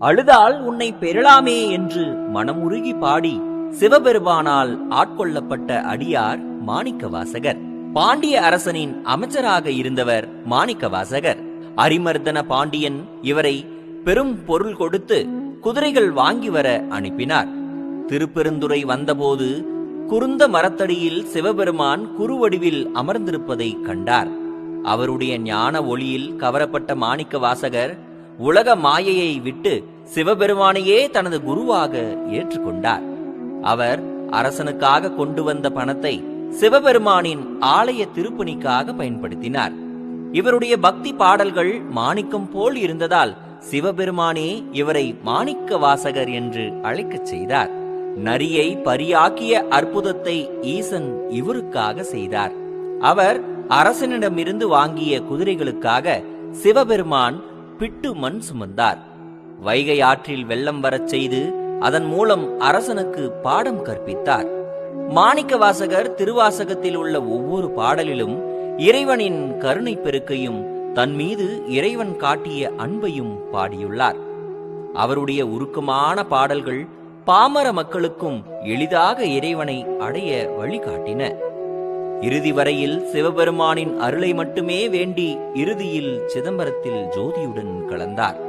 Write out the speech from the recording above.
அழுதால் உன்னை பெறலாமே என்று மனமுருகி பாடி சிவபெருமானால் ஆட்கொள்ளப்பட்ட அடியார் மாணிக்கவாசகர். பாண்டிய அரசனின் அமைச்சராக இருந்தவர் மாணிக்கவாசகர். அரிமர்தன பாண்டியன் இவரை பெரும் பொருள் கொடுத்து குதிரைகள் வாங்கி வர அனுப்பினார். திருப்பெருந்துறை வந்தபோது குருந்த மரத்தடியில் சிவபெருமான் குறுவடிவில் அமர்ந்திருப்பதை கண்டார். அவருடைய ஞான ஒளியில் கவரப்பட்ட மாணிக்கவாசகர் உலக மாயையை விட்டு சிவபெருமானையே தனது குருவாக ஏற்றுக்கொண்டார். அவர் அரசனுக்காக கொண்டு வந்த பணத்தை சிவபெருமானின் ஆலய திருப்பணிக்காக பயன்படுத்தினார். இவருடைய பக்தி பாடல்கள் மாணிக்கம் போல் இருந்ததால் சிவபெருமானே இவரை மாணிக்க வாசகர் என்று அழைக்கச் செய்தார். நரியை பரியாக்கிய அற்புதத்தை ஈசன் இவருக்காக செய்தார். அவர் அரசனிடமிருந்து வாங்கிய குதிரைகளுக்காக சிவபெருமான் பிட்டு மண் சுமந்தார். வைகை ஆற்றில் வெள்ளம் வரச் செய்து அதன் மூலம் அரசனுக்கு பாடம் கற்பித்தார். மாணிக்கவாசகர் திருவாசகத்தில் உள்ள ஒவ்வொரு பாடலிலும் இறைவனின் கருணை பெருக்கையும் தன் மீது இறைவன் காட்டிய அன்பையும் பாடியுள்ளார். அவருடைய உருக்கமான பாடல்கள் பாமர மக்களுக்கும் எளிதாக இறைவனை அடைய வழிகாட்டின. இறுதி வரையில் சிவபெருமானின் அருளை மட்டுமே வேண்டி இறுதியில் சிதம்பரத்தில் ஜோதியுடன் கலந்தார்.